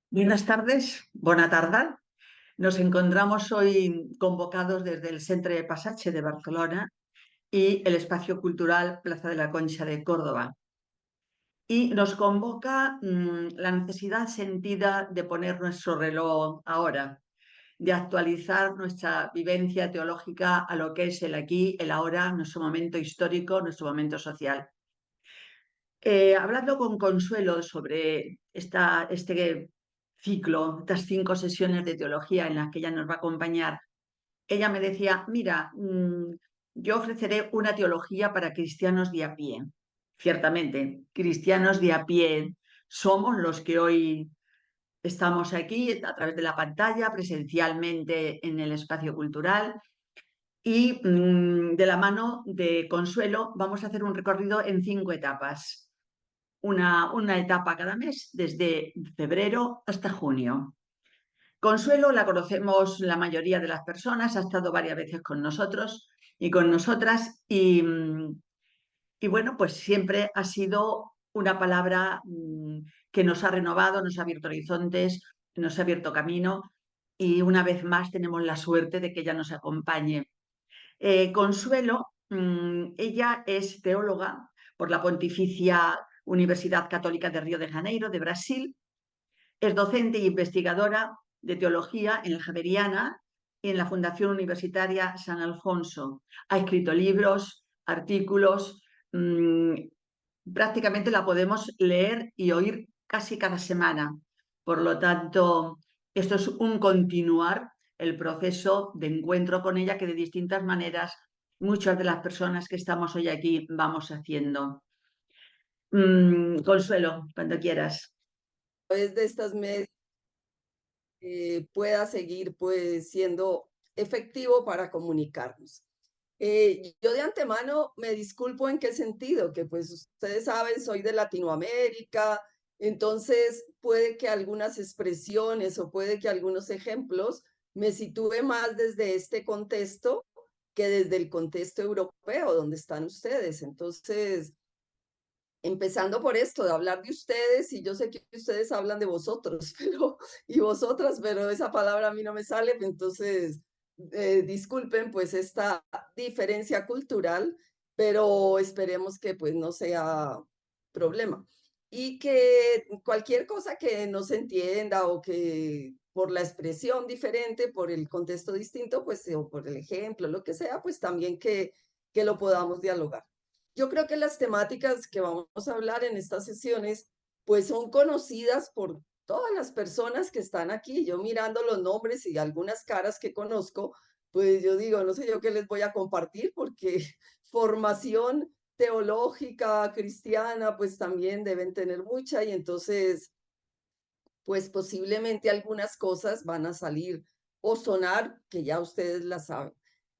Buenas tardes, bona tarda. Nos encontramos hoy convocados desde el Centre de Passatge de Barcelona y el Espacio Cultural Plaza de la Concha de Córdoba. Y nos convoca la necesidad sentida de poner nuestro reloj ahora, de actualizar nuestra vivencia teológica a lo que es el aquí, el ahora, nuestro momento histórico, nuestro momento social. Hablando con Consuelo sobre este ciclo, estas 5 sesiones de teología en las que ella nos va a acompañar, ella me decía, mira, yo ofreceré una teología para cristianos de a pie. Ciertamente, cristianos de a pie somos los que hoy estamos aquí a través de la pantalla, presencialmente en el espacio cultural. Y de la mano de Consuelo vamos a hacer un recorrido en 5 etapas. Una etapa cada mes, desde febrero hasta junio. Consuelo la conocemos la mayoría de las personas, ha estado varias veces con nosotros y con nosotras y bueno, pues siempre ha sido una palabra que nos ha renovado, nos ha abierto horizontes, nos ha abierto camino y una vez más tenemos la suerte de que ella nos acompañe. Consuelo, ella es teóloga por la Pontificia Universidad Católica de Río de Janeiro, de Brasil. Es docente e investigadora de teología en el Javeriana y en la Fundación Universitaria San Alfonso. Ha escrito libros, artículos, prácticamente la podemos leer y oír casi cada semana. Por lo tanto, esto es un continuar el proceso de encuentro con ella que de distintas maneras muchas de las personas que estamos hoy aquí vamos haciendo. Consuelo, cuando quieras. Través de estas medios pueda seguir pues siendo efectivo para comunicarnos. Yo de antemano me disculpo en qué sentido, que pues ustedes saben, soy de Latinoamérica, entonces puede que algunas expresiones o puede que algunos ejemplos me sitúe más desde este contexto que desde el contexto europeo donde están ustedes. Entonces, empezando por esto, de hablar de ustedes, y yo sé que ustedes hablan de vosotros, pero, y vosotras, pero esa palabra a mí no me sale, entonces disculpen pues esta diferencia cultural, pero esperemos que pues no sea problema. Y que cualquier cosa que no se entienda o que por la expresión diferente, por el contexto distinto, pues, o por el ejemplo, lo que sea, pues también que lo podamos dialogar. Yo creo que las temáticas que vamos a hablar en estas sesiones, pues son conocidas por todas las personas que están aquí. Yo mirando los nombres y algunas caras que conozco, pues yo digo, no sé yo qué les voy a compartir porque formación teológica cristiana, pues también deben tener mucha y entonces, pues posiblemente algunas cosas van a salir o sonar que ya ustedes las saben.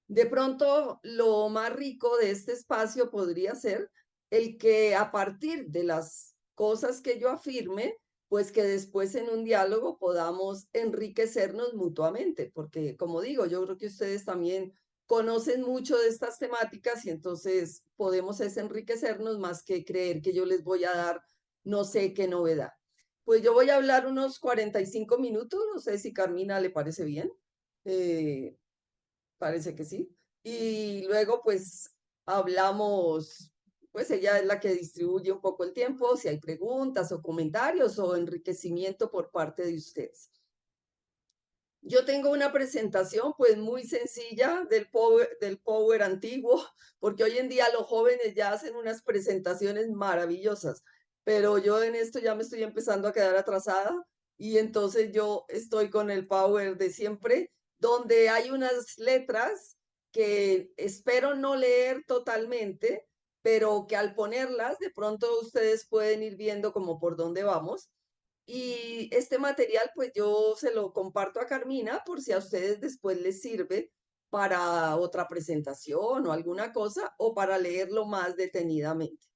De pronto, lo más rico de este espacio podría ser el que a partir de las cosas que yo afirme, pues que después en un diálogo podamos enriquecernos mutuamente, porque como digo, yo creo que ustedes también conocen mucho de estas temáticas y entonces podemos es enriquecernos más que creer que yo les voy a dar no sé qué novedad. Pues yo voy a hablar unos 45 minutos, no sé si Carmina le parece bien. Eh, Parece que sí. Y luego, pues, hablamos, pues ella es la que distribuye un poco el tiempo, si hay preguntas o comentarios o enriquecimiento por parte de ustedes. Yo tengo una presentación, pues, muy sencilla del Power antiguo, porque hoy en día los jóvenes ya hacen unas presentaciones maravillosas, pero yo en esto ya me estoy empezando a quedar atrasada y entonces yo estoy con el Power de siempre, donde hay unas letras que espero no leer totalmente, pero que al ponerlas de pronto ustedes pueden ir viendo como por dónde vamos. Y este material, pues yo se lo comparto a Carmina por si a ustedes después les sirve para otra presentación o alguna cosa o para leerlo más detenidamente.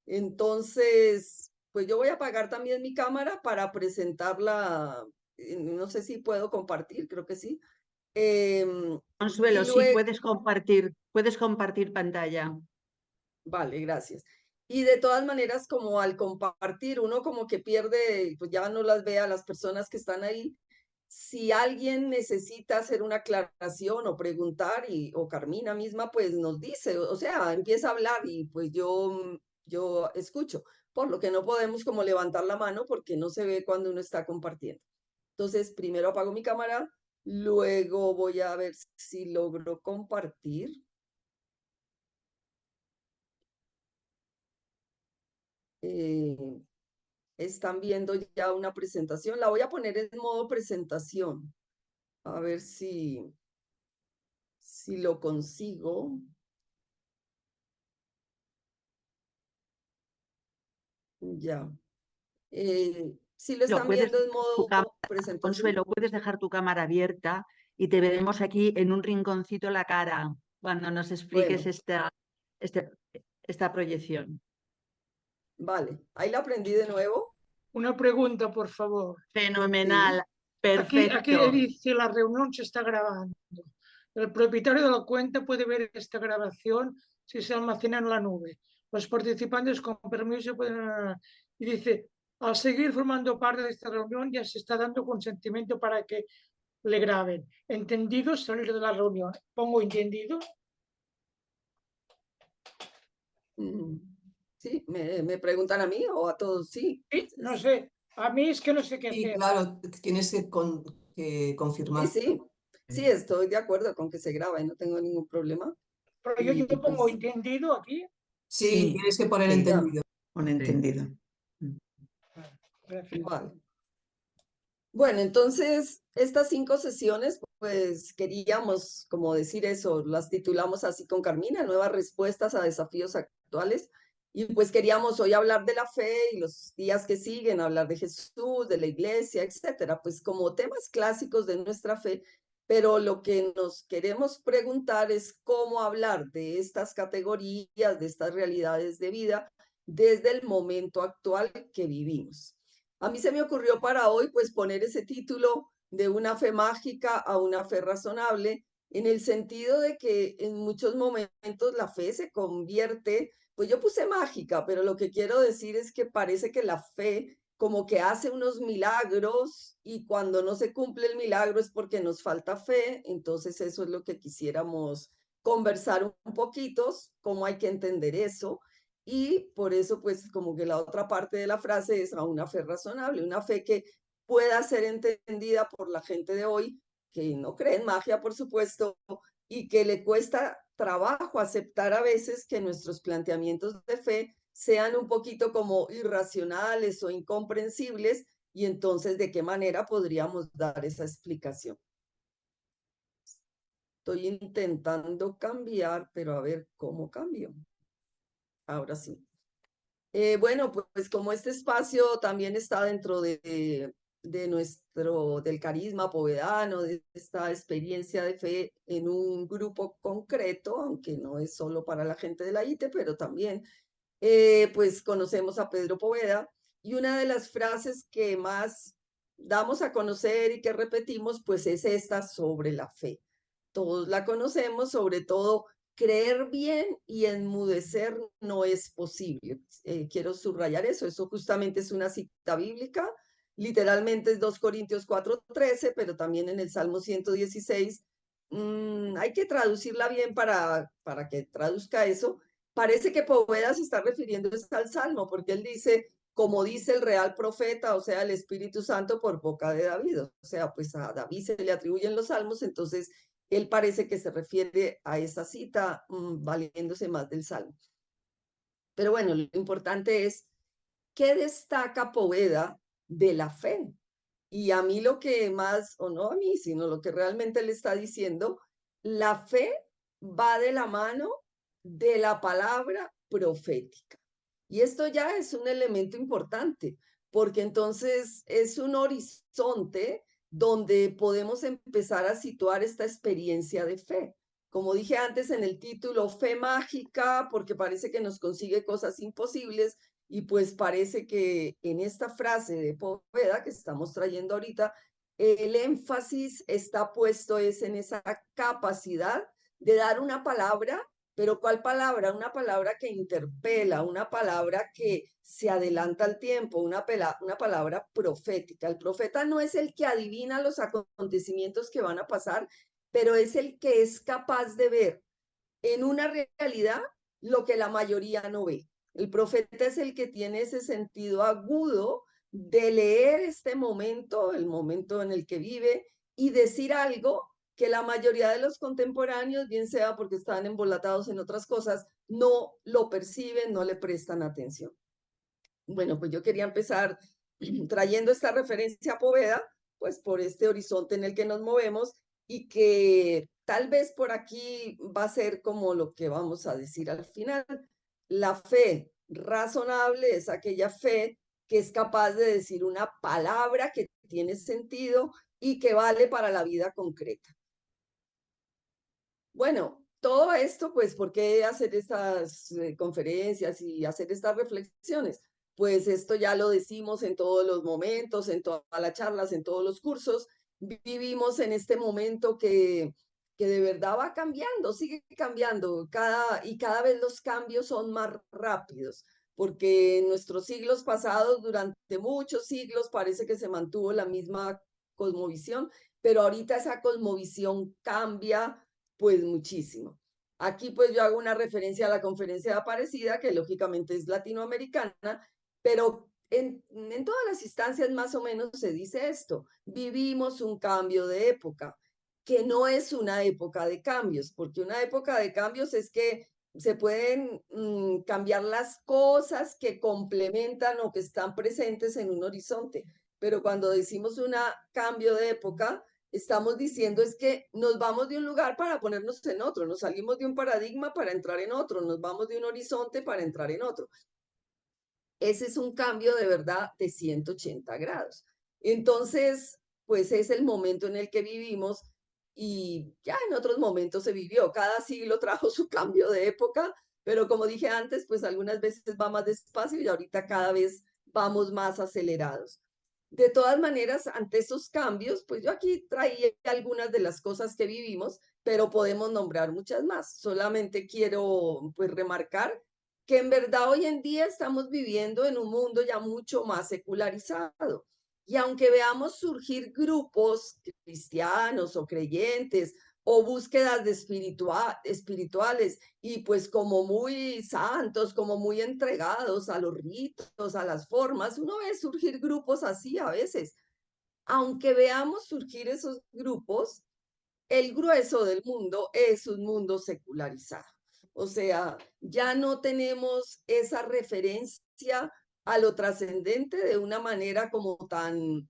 Entonces, pues yo voy a apagar también mi cámara para presentarla no sé si puedo compartir, creo que sí. Em, y Consuelo, sí, luego, puedes compartir pantalla. vale, gracias. Y de todas maneras, como al compartir, uno como que pierde, pues ya no las ve a las personas que están ahí. Si alguien necesita hacer una aclaración o preguntar, o Carmina misma, pues nos dice, o sea, empieza a hablar y pues yo escucho, por lo que no podemos como levantar la mano porque no se ve cuando uno está compartiendo. Entonces, primero apago mi cámara, luego voy a ver si logro compartir. Eh, Están viendo ya una presentación. La voy a poner en modo presentación. A ver si lo consigo. Ya. Si lo Lo están puedes viendo en dejar tu cámara, modo presentación. Consuelo, puedes dejar tu cámara abierta y te veremos aquí en un rinconcito la cara cuando nos expliques Bueno, este- esta proyección. vale. Ahí la aprendí de nuevo. Una pregunta, por favor. Fenomenal, Sí. Aquí perfecto. dice la reunión se está grabando. El propietario de la cuenta puede ver esta grabación si se almacena en la nube. Los participantes con permiso pueden... Y dice, al seguir formando parte de esta reunión ya se está dando consentimiento para que le graben. ¿Entendido? Salir de la reunión. ¿Pongo entendido? Mm, sí, me preguntan a mí o a todos. Sí. Sí, no sé. A mí es que no sé qué Sí, hacer. claro, tienes que Sí, confirmar. sí. Sí, estoy de acuerdo con que se graba y no tengo ningún problema. Pero yo Y pongo pues, entendido aquí. Sí, tienes que poner Sí, ya, entendido. un entendido. Gracias. vale. Bueno, entonces, estas 5 sesiones, pues queríamos como decir eso, las titulamos así con Carmina, nuevas respuestas a desafíos actuales. Y pues queríamos hoy hablar de la fe y los días que siguen, hablar de Jesús, de la iglesia, etcétera, pues como temas clásicos de nuestra fe. Pero lo que nos queremos preguntar es cómo hablar de estas categorías, de estas realidades de vida, desde el momento actual que vivimos. A mí se me ocurrió para hoy pues poner ese título de una fe mágica a una fe razonable, en el sentido de que en muchos momentos la fe se convierte, pues yo puse mágica, pero lo que quiero decir es que parece que la fe como que hace unos milagros y cuando no se cumple el milagro es porque nos falta fe, entonces eso es lo que quisiéramos conversar un poquito, cómo hay que entender eso. Y por eso, pues, como que la otra parte de la frase es a una fe razonable, una fe que pueda ser entendida por la gente de hoy, que no cree en magia, por supuesto, y que le cuesta trabajo aceptar a veces que nuestros planteamientos de fe sean un poquito como irracionales o incomprensibles, y entonces, ¿de qué manera podríamos dar esa explicación? Estoy intentando cambiar, pero a ver cómo cambio. Ahora sí. Bueno, pues como este espacio también está dentro del carisma povedano, de esta experiencia de fe en un grupo concreto, aunque no es solo para la gente de la ITE, pero también, pues conocemos a Pedro Poveda y una de las frases que más damos a conocer y que repetimos, pues es esta sobre la fe. Todos la conocemos, sobre todo creer bien y enmudecer no es posible. Quiero subrayar eso. Eso justamente es una cita bíblica. Literalmente es 2 Corintios 4:13, pero también en el Salmo 116. Hay que traducirla bien para que traduzca eso. Parece que Poveda se está refiriendo al Salmo, porque él dice, como dice el real profeta, o sea, el Espíritu Santo por boca de David. O sea, pues a David se le atribuyen los salmos, entonces él parece que se refiere a esa cita valiéndose más del Salmo. Pero bueno, lo importante es qué destaca Poveda de la fe. Y a mí lo que más, o no a mí, sino lo que realmente le está diciendo, la fe va de la mano de la palabra profética. Y esto ya es un elemento importante, porque entonces es un horizonte donde podemos empezar a situar esta experiencia de fe. Como dije antes en el título, fe mágica, porque parece que nos consigue cosas imposibles, y pues parece que en esta frase de Poveda que estamos trayendo ahorita, el énfasis está puesto es en esa capacidad de dar una palabra, pero ¿cuál palabra? Una palabra que interpela, una palabra que se adelanta al tiempo, una palabra profética. El profeta no es el que adivina los acontecimientos que van a pasar, pero es el que es capaz de ver en una realidad lo que la mayoría no ve. El profeta es el que tiene ese sentido agudo de leer este momento, el momento en el que vive, y decir algo que la mayoría de los contemporáneos, bien sea porque están embolatados en otras cosas, no lo perciben, no le prestan atención. Bueno, pues yo quería empezar trayendo esta referencia a Poveda, pues por este horizonte en el que nos movemos y que tal vez por aquí va a ser como lo que vamos a decir al final. La fe razonable es aquella fe que es capaz de decir una palabra que tiene sentido y que vale para la vida concreta. Bueno, todo esto, pues, ¿por qué hacer estas conferencias y hacer estas reflexiones? Pues esto ya lo decimos en todos los momentos, en todas las charlas, en todos los cursos. Vivimos en este momento que de verdad va cambiando, sigue cambiando, y cada vez los cambios son más rápidos, porque en nuestros siglos pasados, durante muchos siglos, parece que se mantuvo la misma cosmovisión, pero ahorita esa cosmovisión cambia pues muchísimo. Aquí pues yo hago una referencia a la conferencia de Aparecida, que lógicamente es latinoamericana, pero en todas las instancias más o menos se dice esto. Vivimos un cambio de época, que no es una época de cambios, porque una época de cambios es que se pueden cambiar las cosas que complementan o que están presentes en un horizonte. Pero cuando decimos un cambio de época, estamos diciendo es que nos vamos de un lugar para ponernos en otro, nos salimos de un paradigma para entrar en otro, nos vamos de un horizonte para entrar en otro. Ese es un cambio de verdad de 180 grados. Entonces, pues es el momento en el que vivimos y ya en otros momentos se vivió. Cada siglo trajo su cambio de época, pero como dije antes, pues algunas veces va más despacio y ahorita cada vez vamos más acelerados. De todas maneras, ante esos cambios, pues yo aquí traía algunas de las cosas que vivimos, pero podemos nombrar muchas más. Solamente quiero pues remarcar que en verdad hoy en día estamos viviendo en un mundo ya mucho más secularizado. Y aunque veamos surgir grupos cristianos o creyentes o búsquedas de espirituales y pues como muy santos, como muy entregados a los ritos, a las formas, uno ve surgir grupos así a veces. Aunque veamos surgir esos grupos, el grueso del mundo es un mundo secularizado. O sea, ya no tenemos esa referencia a lo trascendente de una manera como tan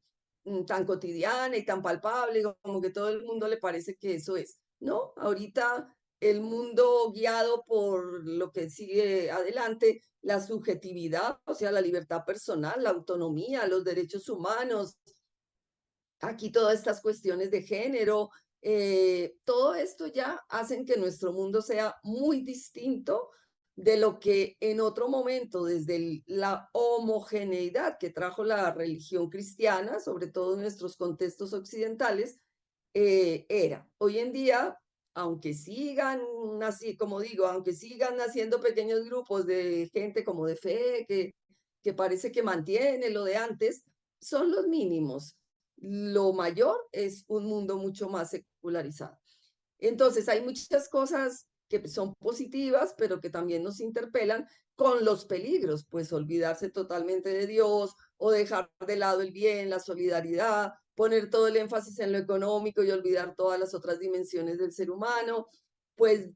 cotidiana y tan palpable, como que todo el mundo le parece que eso es. No, ahorita el mundo guiado por lo que sigue adelante, la subjetividad, o sea, la libertad personal, la autonomía, los derechos humanos, aquí todas estas cuestiones de género, todo esto ya hacen que nuestro mundo sea muy distinto de lo que en otro momento, desde la homogeneidad que trajo la religión cristiana, sobre todo en nuestros contextos occidentales, era. Hoy en día, aunque sigan así, como digo, aunque sigan naciendo pequeños grupos de gente como de fe, que parece que mantiene lo de antes, son los mínimos. Lo mayor es un mundo mucho más secularizado. Entonces, hay muchas cosas que son positivas, pero que también nos interpelan con los peligros, pues olvidarse totalmente de Dios o dejar de lado el bien, la solidaridad, poner todo el énfasis en lo económico y olvidar todas las otras dimensiones del ser humano, pues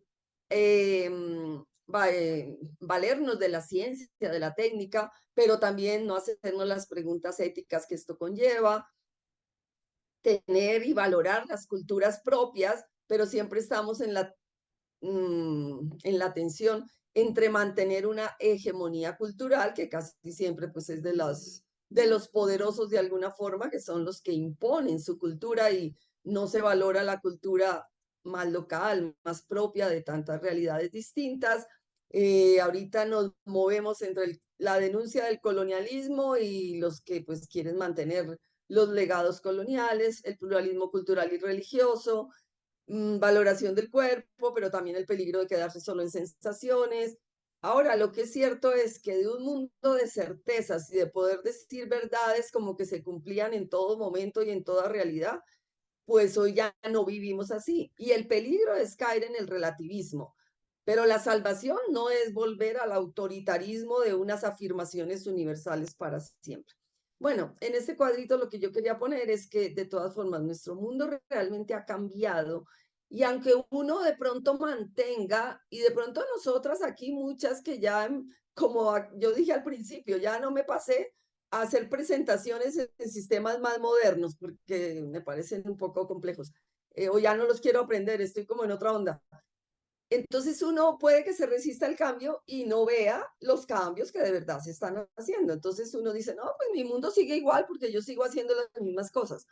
valernos de la ciencia, de la técnica, pero también no hacernos las preguntas éticas que esto conlleva, tener y valorar las culturas propias, pero siempre estamos en la tensión entre mantener una hegemonía cultural, que casi siempre pues es de los poderosos de alguna forma, que son los que imponen su cultura y no se valora la cultura más local, más propia de tantas realidades distintas. Ahorita nos movemos entre la denuncia del colonialismo y los que pues quieren mantener los legados coloniales, el pluralismo cultural y religioso, valoración del cuerpo, pero también el peligro de quedarse solo en sensaciones. Ahora, lo que es cierto es que de un mundo de certezas y de poder decir verdades como que se cumplían en todo momento y en toda realidad, pues hoy ya no vivimos así. Y el peligro es caer en el relativismo. Pero la salvación no es volver al autoritarismo de unas afirmaciones universales para siempre. Bueno, en este cuadrito lo que yo quería poner es que de todas formas nuestro mundo realmente ha cambiado y aunque uno de pronto mantenga, y de pronto nosotras aquí muchas que ya, como yo dije al principio, ya no me pasé a hacer presentaciones en sistemas más modernos porque me parecen un poco complejos, o ya no los quiero aprender, estoy como en otra onda. Entonces uno puede que se resista al cambio y no vea los cambios que de verdad se están haciendo. Entonces uno dice, no, pues mi mundo sigue igual porque yo sigo haciendo las mismas cosas.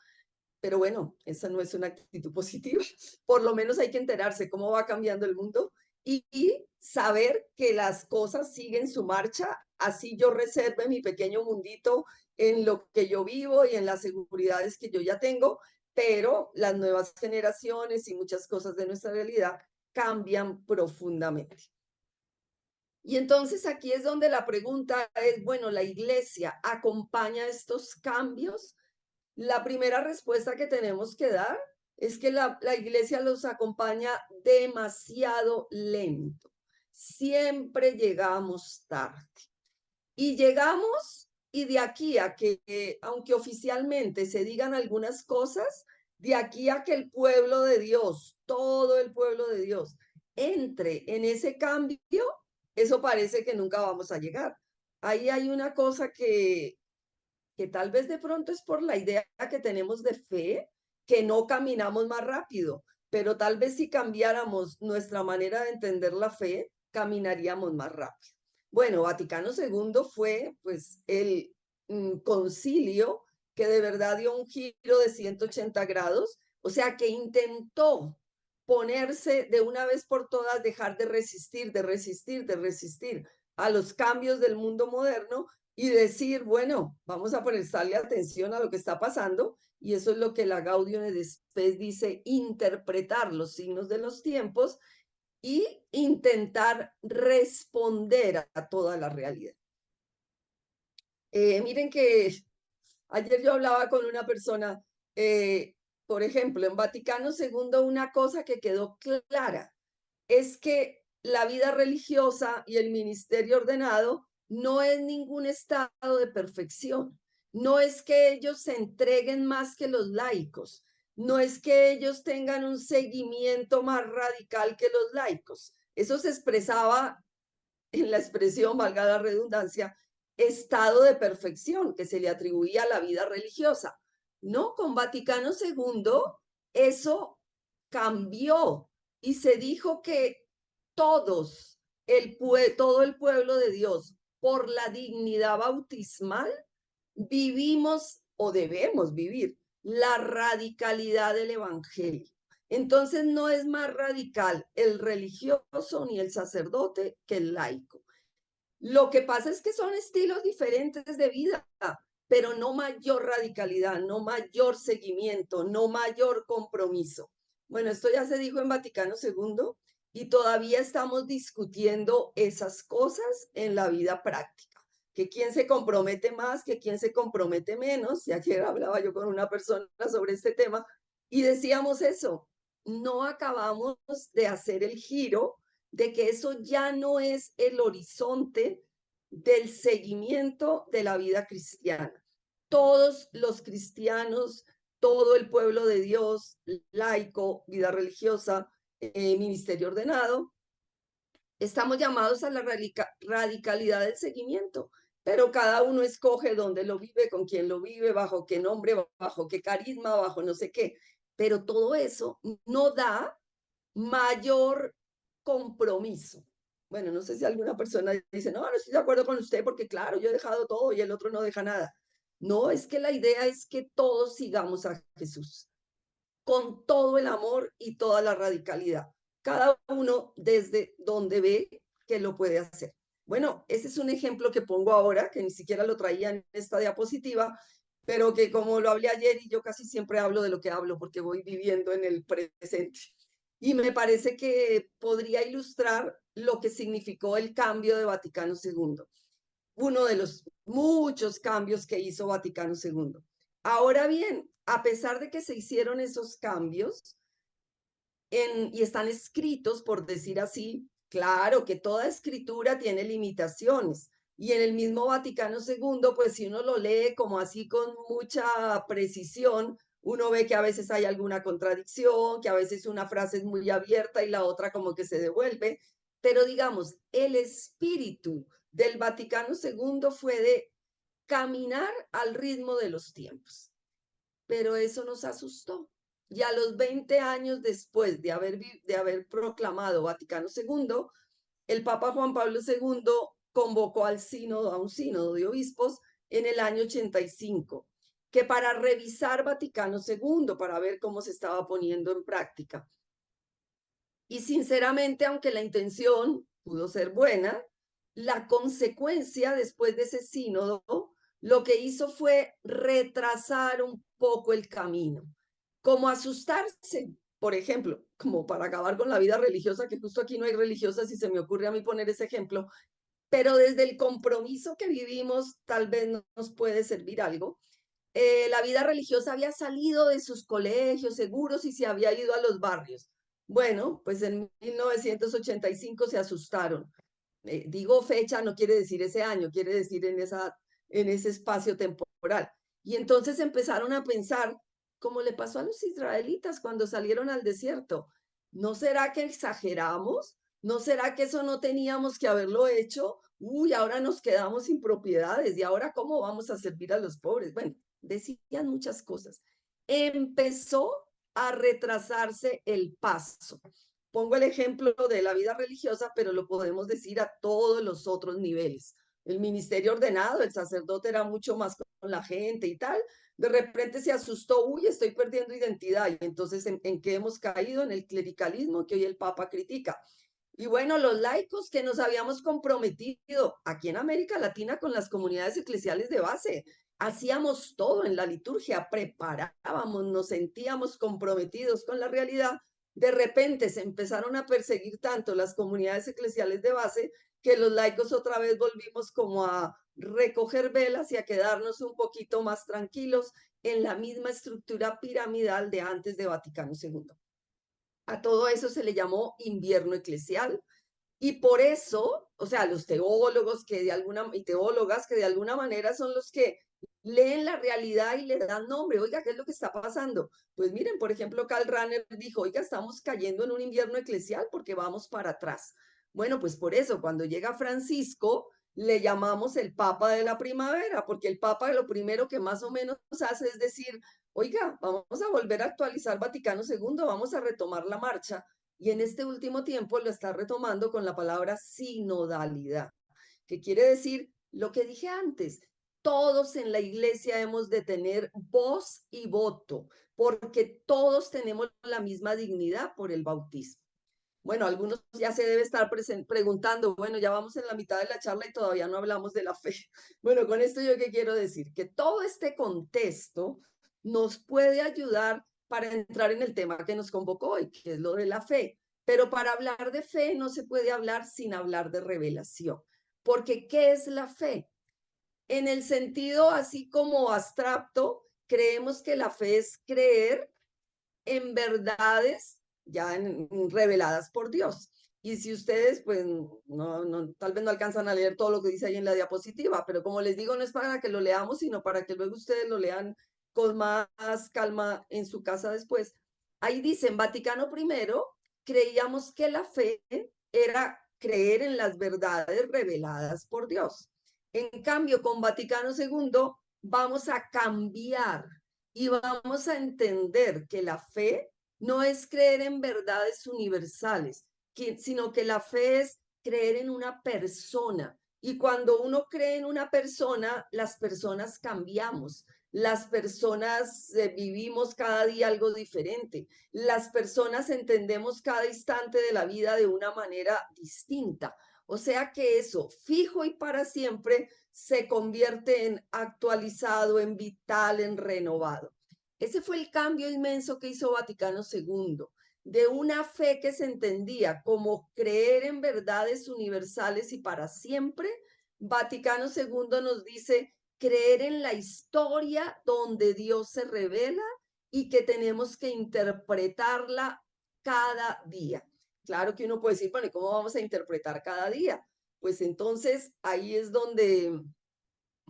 Pero bueno, esa no es una actitud positiva. Por lo menos hay que enterarse cómo va cambiando el mundo y saber que las cosas siguen su marcha. Así yo reserve mi pequeño mundito en lo que yo vivo y en las seguridades que yo ya tengo, pero las nuevas generaciones y muchas cosas de nuestra realidad cambian profundamente. Y entonces aquí es donde la pregunta es, bueno, ¿la iglesia acompaña estos cambios? La primera respuesta que tenemos que dar es que la iglesia los acompaña demasiado lento. Siempre llegamos tarde. Y llegamos, y de aquí a que, aunque oficialmente se digan algunas cosas, de aquí a que el pueblo de Dios, todo el pueblo de Dios, entre en ese cambio, eso parece que nunca vamos a llegar. Ahí hay una cosa que tal vez de pronto es por la idea que tenemos de fe, que no caminamos más rápido, pero tal vez si cambiáramos nuestra manera de entender la fe, caminaríamos más rápido. Bueno, Vaticano II fue pues el concilio que de verdad dio un giro de 180 grados, o sea que intentó ponerse de una vez por todas, dejar de resistir, de resistir, de resistir a los cambios del mundo moderno y decir, bueno, vamos a prestarle atención a lo que está pasando, y eso es lo que la Gaudium et Spes dice, interpretar los signos de los tiempos y intentar responder a toda la realidad. Miren que ayer yo hablaba con una persona, por ejemplo, en Vaticano II, una cosa que quedó clara es que la vida religiosa y el ministerio ordenado no es ningún estado de perfección. No es que ellos se entreguen más que los laicos. No es que ellos tengan un seguimiento más radical que los laicos. Eso se expresaba en la expresión, valga la redundancia, estado de perfección que se le atribuía a la vida religiosa. No, con Vaticano II eso cambió y se dijo que todos, todo el pueblo de Dios, por la dignidad bautismal, vivimos o debemos vivir la radicalidad del evangelio. Entonces no es más radical el religioso ni el sacerdote que el laico. Lo que pasa es que son estilos diferentes de vida, pero no mayor radicalidad, no mayor seguimiento, no mayor compromiso. Bueno, esto ya se dijo en Vaticano II y todavía estamos discutiendo esas cosas en la vida práctica. Que quién se compromete más, que quién se compromete menos. Y ayer hablaba yo con una persona sobre este tema y decíamos eso, no acabamos de hacer el giro de que eso ya no es el horizonte del seguimiento de la vida cristiana. Todos los cristianos, todo el pueblo de Dios, laico, vida religiosa, ministerio ordenado, estamos llamados a la radicalidad del seguimiento, pero cada uno escoge dónde lo vive, con quién lo vive, bajo qué nombre, bajo qué carisma, bajo no sé qué. Pero todo eso no da mayor compromiso. Bueno, no sé si alguna persona dice, no, no estoy de acuerdo con usted porque claro, yo he dejado todo y el otro no deja nada. No, es que la idea es que todos sigamos a Jesús con todo el amor y toda la radicalidad. Cada uno desde donde ve que lo puede hacer. Bueno, ese es un ejemplo que pongo ahora, que ni siquiera lo traía en esta diapositiva, pero que como lo hablé ayer y yo casi siempre hablo de lo que hablo porque voy viviendo en el presente. Y me parece que podría ilustrar lo que significó el cambio de Vaticano II, uno de los muchos cambios que hizo Vaticano II. Ahora bien, a pesar de que se hicieron esos cambios y están escritos, por decir así, claro que toda escritura tiene limitaciones. Y en el mismo Vaticano II, pues si uno lo lee como así con mucha precisión, uno ve que a veces hay alguna contradicción, que a veces una frase es muy abierta y la otra como que se devuelve. Pero digamos, el espíritu del Vaticano II fue de caminar al ritmo de los tiempos. Pero eso nos asustó. Y a los 20 años después de haber proclamado Vaticano II, el Papa Juan Pablo II convocó al sínodo, a un sínodo de obispos en el año 85, que para revisar Vaticano II, para ver cómo se estaba poniendo en práctica. Y sinceramente, aunque la intención pudo ser buena, la consecuencia después de ese sínodo lo que hizo fue retrasar un poco el camino, como asustarse, por ejemplo, como para acabar con la vida religiosa, que justo aquí no hay religiosas y se me ocurre a mí poner ese ejemplo, pero desde el compromiso que vivimos tal vez nos puede servir algo. La vida religiosa había salido de sus colegios seguros y se había ido a los barrios. Bueno, pues en 1985 se asustaron. Digo fecha, no quiere decir ese año, quiere decir en ese espacio temporal. Y entonces empezaron a pensar, como le pasó a los israelitas cuando salieron al desierto, ¿no será que exageramos? ¿No será que eso no teníamos que haberlo hecho? Uy, ahora nos quedamos sin propiedades y ahora ¿cómo vamos a servir a los pobres? Bueno, decían muchas cosas. Empezó a retrasarse el paso. Pongo el ejemplo de la vida religiosa, pero lo podemos decir a todos los otros niveles. El ministerio ordenado, el sacerdote era mucho más con la gente y tal. De repente se asustó, uy, estoy perdiendo identidad. Y entonces, ¿en qué hemos caído? En el clericalismo que hoy el Papa critica. Y bueno, los laicos que nos habíamos comprometido aquí en América Latina con las comunidades eclesiales de base. Hacíamos todo en la liturgia, preparábamos, nos sentíamos comprometidos con la realidad. De repente se empezaron a perseguir tanto las comunidades eclesiales de base que los laicos otra vez volvimos como a recoger velas y a quedarnos un poquito más tranquilos en la misma estructura piramidal de antes de Vaticano II. A todo eso se le llamó invierno eclesial. Y por eso, o sea, los teólogos y teólogas que de alguna manera son los que leen la realidad y le dan nombre. Oiga, ¿qué es lo que está pasando? Pues miren, por ejemplo, Karl Rahner dijo, oiga, estamos cayendo en un invierno eclesial porque vamos para atrás. Bueno, pues por eso, cuando llega Francisco, le llamamos el Papa de la Primavera, porque el Papa lo primero que más o menos hace es decir, oiga, vamos a volver a actualizar Vaticano II, vamos a retomar la marcha. Y en este último tiempo lo está retomando con la palabra sinodalidad, que quiere decir lo que dije antes. Todos en la iglesia hemos de tener voz y voto, porque todos tenemos la misma dignidad por el bautismo. Bueno, algunos ya se debe estar preguntando, bueno, ya vamos en la mitad de la charla y todavía no hablamos de la fe. Bueno, con esto yo qué quiero decir, que todo este contexto nos puede ayudar para entrar en el tema que nos convocó hoy, que es lo de la fe. Pero para hablar de fe no se puede hablar sin hablar de revelación. Porque ¿qué es la fe? En el sentido así como abstracto, creemos que la fe es creer en verdades ya reveladas por Dios. Y si ustedes, pues, tal vez no alcanzan a leer todo lo que dice ahí en la diapositiva, pero como les digo, no es para que lo leamos, sino para que luego ustedes lo lean con más calma en su casa después. Ahí dice, en Vaticano I, creíamos que la fe era creer en las verdades reveladas por Dios. En cambio, con Vaticano II vamos a cambiar y vamos a entender que la fe no es creer en verdades universales, sino que la fe es creer en una persona. Y cuando uno cree en una persona, las personas cambiamos. Las personas vivimos cada día algo diferente. Las personas entendemos cada instante de la vida de una manera distinta. O sea que eso, fijo y para siempre, se convierte en actualizado, en vital, en renovado. Ese fue el cambio inmenso que hizo Vaticano II, de una fe que se entendía como creer en verdades universales y para siempre. Vaticano II nos dice creer en la historia donde Dios se revela y que tenemos que interpretarla cada día. Claro que uno puede decir, bueno, ¿y cómo vamos a interpretar cada día? Pues entonces ahí es donde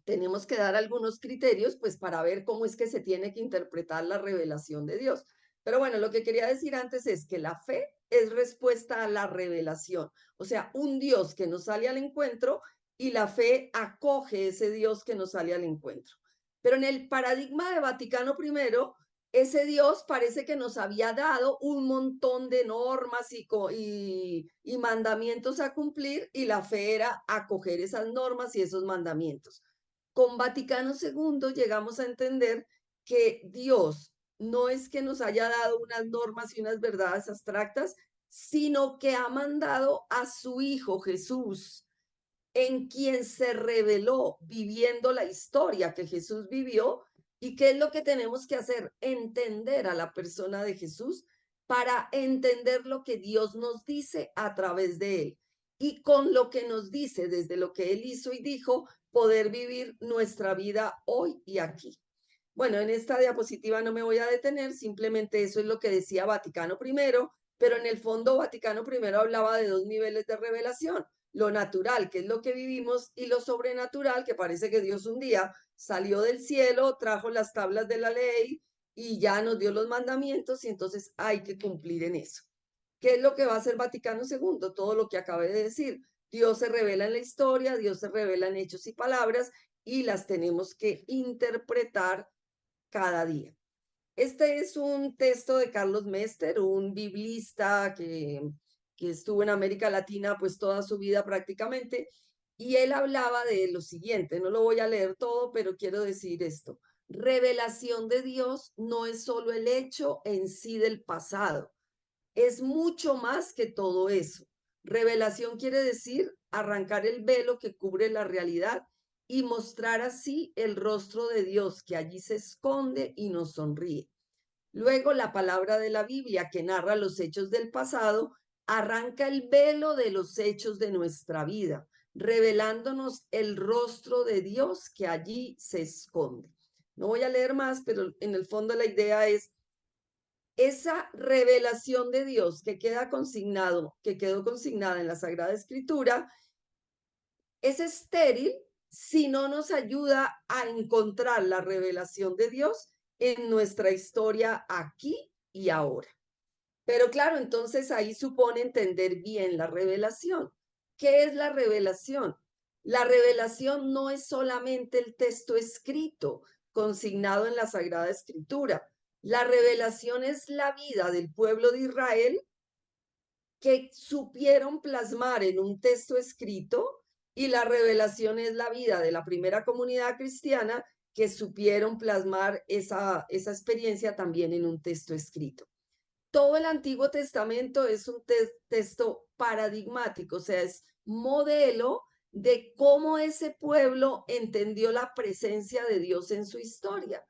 tenemos que dar algunos criterios, pues para ver cómo es que se tiene que interpretar la revelación de Dios. Pero bueno, lo que quería decir antes es que la fe es respuesta a la revelación, o sea, un Dios que nos sale al encuentro y la fe acoge ese Dios que nos sale al encuentro. Pero en el paradigma de Vaticano I, ese Dios parece que nos había dado un montón de normas y mandamientos a cumplir y la fe era acoger esas normas y esos mandamientos. Con Vaticano II llegamos a entender que Dios no es que nos haya dado unas normas y unas verdades abstractas, sino que ha mandado a su Hijo Jesús, en quien se reveló viviendo la historia que Jesús vivió. ¿Y qué es lo que tenemos que hacer? Entender a la persona de Jesús para entender lo que Dios nos dice a través de él. Y con lo que nos dice, desde lo que él hizo y dijo, poder vivir nuestra vida hoy y aquí. Bueno, en esta diapositiva no me voy a detener, simplemente eso es lo que decía Vaticano I, pero en el fondo Vaticano I hablaba de dos niveles de revelación: lo natural, que es lo que vivimos, y lo sobrenatural, que parece que Dios un día salió del cielo, trajo las tablas de la ley y ya nos dio los mandamientos y entonces hay que cumplir en eso. ¿Qué es lo que va a hacer Vaticano II? Todo lo que acabé de decir. Dios se revela en la historia, Dios se revela en hechos y palabras y las tenemos que interpretar cada día. Este es un texto de Carlos Mester, un biblista que estuvo en América Latina pues toda su vida prácticamente, y él hablaba de lo siguiente, no lo voy a leer todo, pero quiero decir esto: revelación de Dios no es solo el hecho en sí del pasado, es mucho más que todo eso. Revelación quiere decir arrancar el velo que cubre la realidad y mostrar así el rostro de Dios que allí se esconde y nos sonríe. Luego, la palabra de la Biblia que narra los hechos del pasado arranca el velo de los hechos de nuestra vida, revelándonos el rostro de Dios que allí se esconde. No voy a leer más, pero en el fondo la idea es esa revelación de Dios que quedó consignada en la Sagrada Escritura, es estéril si no nos ayuda a encontrar la revelación de Dios en nuestra historia aquí y ahora. Pero claro, entonces ahí supone entender bien la revelación. ¿Qué es la revelación? La revelación no es solamente el texto escrito, consignado en la Sagrada Escritura. La revelación es la vida del pueblo de Israel que supieron plasmar en un texto escrito, y la revelación es la vida de la primera comunidad cristiana que supieron plasmar esa experiencia también en un texto escrito. Todo el Antiguo Testamento es un texto paradigmático, o sea, es modelo de cómo ese pueblo entendió la presencia de Dios en su historia.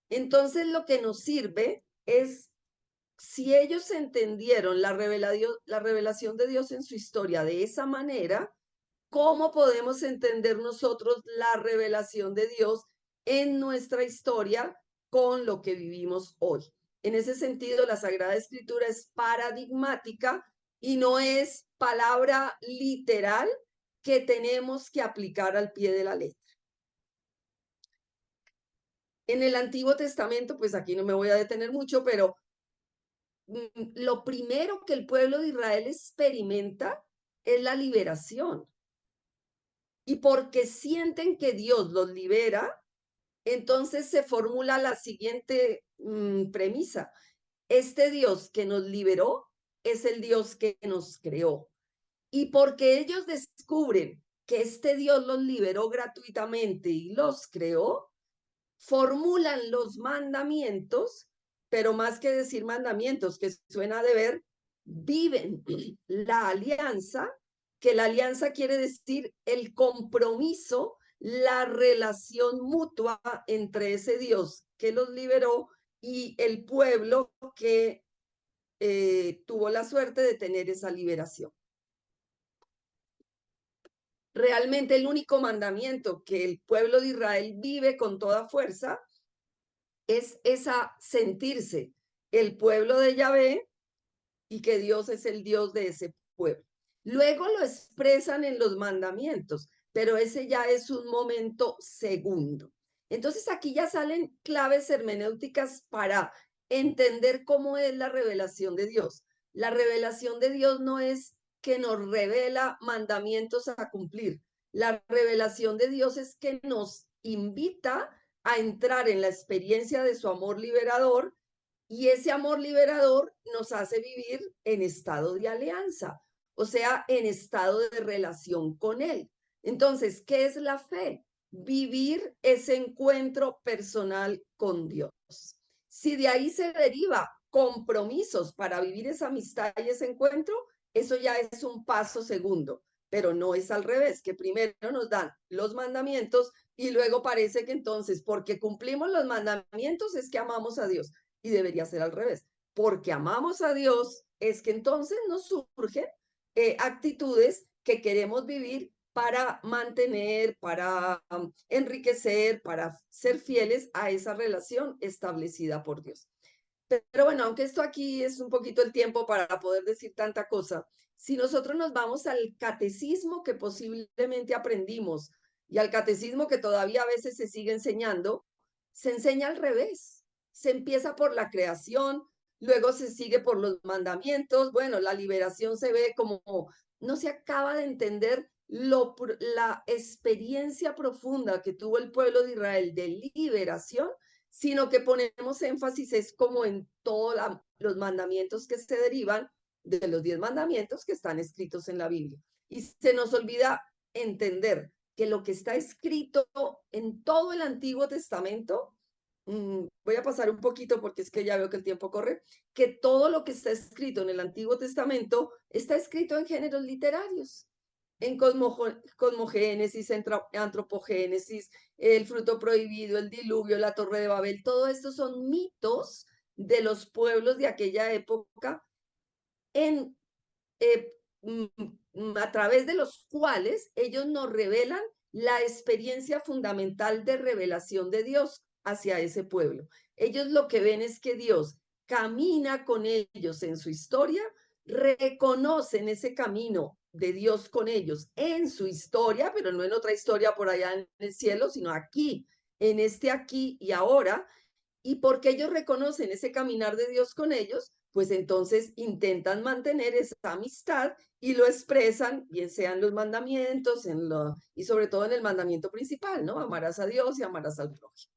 Entonces, lo que nos sirve es, si ellos entendieron la revelación de Dios en su historia de esa manera, ¿cómo podemos entender nosotros la revelación de Dios en nuestra historia con lo que vivimos hoy? En ese sentido, la Sagrada Escritura es paradigmática y no es palabra literal que tenemos que aplicar al pie de la letra. En el Antiguo Testamento, pues aquí no me voy a detener mucho, pero lo primero que el pueblo de Israel experimenta es la liberación. Y porque sienten que Dios los libera, entonces se formula la siguiente premisa: este Dios que nos liberó es el Dios que nos creó. Y porque ellos descubren que este Dios los liberó gratuitamente y los creó, formulan los mandamientos, pero más que decir mandamientos, que suena a deber, viven la alianza, que la alianza quiere decir el compromiso, la relación mutua entre ese Dios que los liberó y el pueblo que tuvo la suerte de tener esa liberación. Realmente el único mandamiento que el pueblo de Israel vive con toda fuerza es esa sentirse el pueblo de Yahvé y que Dios es el Dios de ese pueblo. Luego lo expresan en los mandamientos, pero ese ya es un momento segundo. Entonces aquí ya salen claves hermenéuticas para entender cómo es la revelación de Dios. La revelación de Dios no es que nos revela mandamientos a cumplir. La revelación de Dios es que nos invita a entrar en la experiencia de su amor liberador, y ese amor liberador nos hace vivir en estado de alianza, o sea, en estado de relación con Él. Entonces, ¿qué es la fe? Vivir ese encuentro personal con Dios. Si de ahí se deriva compromisos para vivir esa amistad y ese encuentro, eso ya es un paso segundo, pero no es al revés, que primero nos dan los mandamientos y luego parece que entonces, porque cumplimos los mandamientos, es que amamos a Dios. Y debería ser al revés, porque amamos a Dios, es que entonces nos surgen actitudes que queremos vivir para mantener, para enriquecer, para ser fieles a esa relación establecida por Dios. Pero bueno, aunque esto aquí es un poquito el tiempo para poder decir tanta cosa, si nosotros nos vamos al catecismo que posiblemente aprendimos y al catecismo que todavía a veces se sigue enseñando, se enseña al revés. Se empieza por la creación, luego se sigue por los mandamientos. Bueno, la liberación se ve como no se acaba de entender la experiencia profunda que tuvo el pueblo de Israel de liberación, sino que ponemos énfasis es como en todos los mandamientos que se derivan de los 10 mandamientos que están escritos en la Biblia. Y se nos olvida entender que lo que está escrito en todo el Antiguo Testamento, voy a pasar un poquito porque es que ya veo que el tiempo corre, que todo lo que está escrito en el Antiguo Testamento está escrito en géneros literarios, en cosmogénesis, antropogénesis, el fruto prohibido, el diluvio, la torre de Babel, todo esto son mitos de los pueblos de aquella época en, a través de los cuales ellos nos revelan la experiencia fundamental de revelación de Dios hacia ese pueblo. Ellos lo que ven es que Dios camina con ellos en su historia, reconocen ese camino de Dios con ellos en su historia, pero no en otra historia por allá en el cielo, sino aquí, en este aquí y ahora. Y porque ellos reconocen ese caminar de Dios con ellos, pues entonces intentan mantener esa amistad y lo expresan, bien sean los mandamientos y sobre todo en el mandamiento principal, ¿no? Amarás a Dios y amarás al prójimo.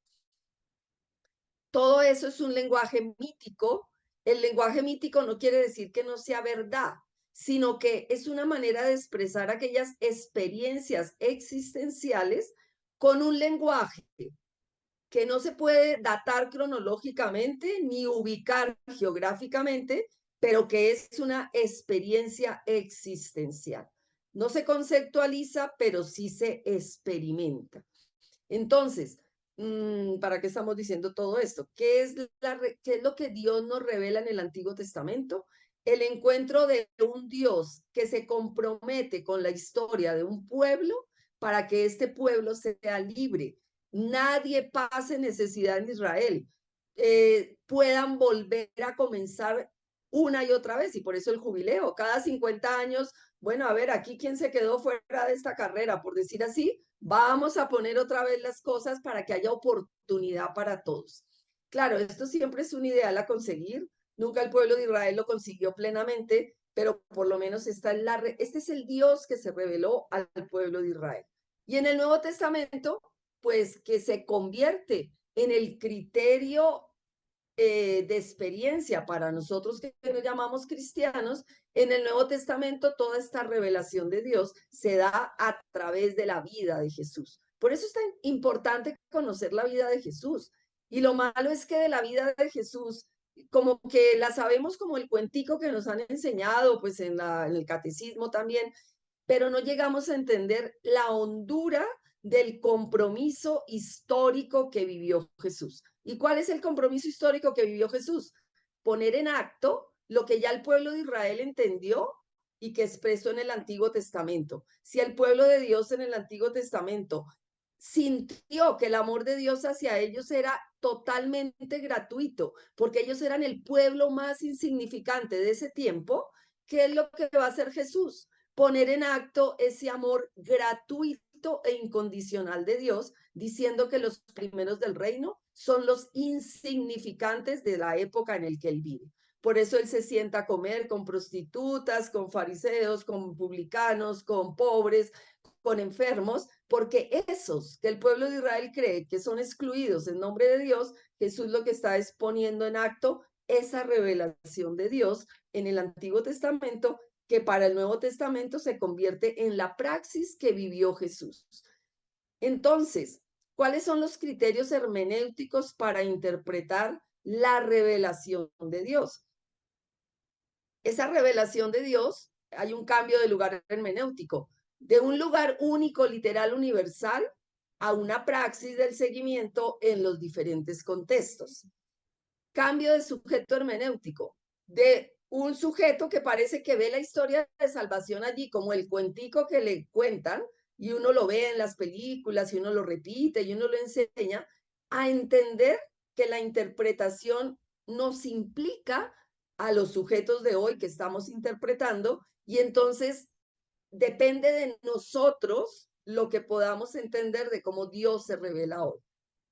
Todo eso es un lenguaje mítico. El lenguaje mítico no quiere decir que no sea verdad, sino que es una manera de expresar aquellas experiencias existenciales con un lenguaje que no se puede datar cronológicamente ni ubicar geográficamente, pero que es una experiencia existencial. No se conceptualiza, pero sí se experimenta. Entonces, ¿para qué estamos diciendo todo esto? ¿Qué es lo que Dios nos revela en el Antiguo Testamento? El encuentro de un Dios que se compromete con la historia de un pueblo para que este pueblo sea libre. Nadie pase necesidad en Israel. Puedan volver a comenzar una y otra vez, y por eso el jubileo, cada 50 años, bueno, a ver, aquí quién se quedó fuera de esta carrera, por decir así, vamos a poner otra vez las cosas para que haya oportunidad para todos. Claro, esto siempre es un ideal a conseguir. Nunca el pueblo de Israel lo consiguió plenamente, pero por lo menos este es el Dios que se reveló al pueblo de Israel. Y en el Nuevo Testamento, pues que se convierte en el criterio de experiencia para nosotros que nos llamamos cristianos. En el Nuevo Testamento toda esta revelación de Dios se da a través de la vida de Jesús. Por eso es tan importante conocer la vida de Jesús. Y lo malo es que de la vida de Jesús, como que la sabemos como el cuentico que nos han enseñado, pues en el catecismo también, pero no llegamos a entender la hondura del compromiso histórico que vivió Jesús. ¿Y cuál es el compromiso histórico que vivió Jesús? Poner en acto lo que ya el pueblo de Israel entendió y que expresó en el Antiguo Testamento. Si el pueblo de Dios en el Antiguo Testamento sintió que el amor de Dios hacia ellos era totalmente gratuito, porque ellos eran el pueblo más insignificante de ese tiempo, ¿qué es lo que va a hacer Jesús? Poner en acto ese amor gratuito e incondicional de Dios, diciendo que los primeros del reino son los insignificantes de la época en el que él vive. Por eso él se sienta a comer con prostitutas, con fariseos, con publicanos, con pobres, con enfermos, porque esos que el pueblo de Israel cree que son excluidos en nombre de Dios, Jesús lo que está es poniendo en acto esa revelación de Dios en el Antiguo Testamento, que para el Nuevo Testamento se convierte en la praxis que vivió Jesús. Entonces, ¿cuáles son los criterios hermenéuticos para interpretar la revelación de Dios? Esa revelación de Dios, hay un cambio de lugar hermenéutico, de un lugar único, literal, universal, a una praxis del seguimiento en los diferentes contextos. Cambio de sujeto hermenéutico, de un sujeto que parece que ve la historia de salvación allí como el cuentico que le cuentan, y uno lo ve en las películas, y uno lo repite, y uno lo enseña, a entender que la interpretación nos implica a los sujetos de hoy que estamos interpretando, y entonces depende de nosotros lo que podamos entender de cómo Dios se revela hoy.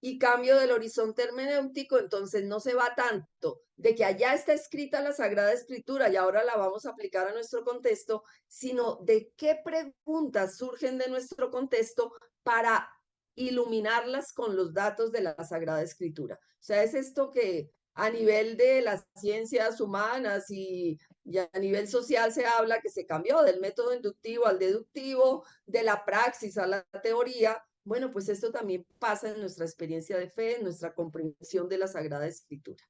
Y cambio del horizonte hermenéutico, entonces no se va tanto de que allá está escrita la Sagrada Escritura y ahora la vamos a aplicar a nuestro contexto, sino de qué preguntas surgen de nuestro contexto para iluminarlas con los datos de la Sagrada Escritura. O sea, es esto que a nivel de las ciencias humanas y a nivel social se habla que se cambió del método inductivo al deductivo, de la praxis a la teoría. Bueno, pues esto también pasa en nuestra experiencia de fe, en nuestra comprensión de la Sagrada Escritura.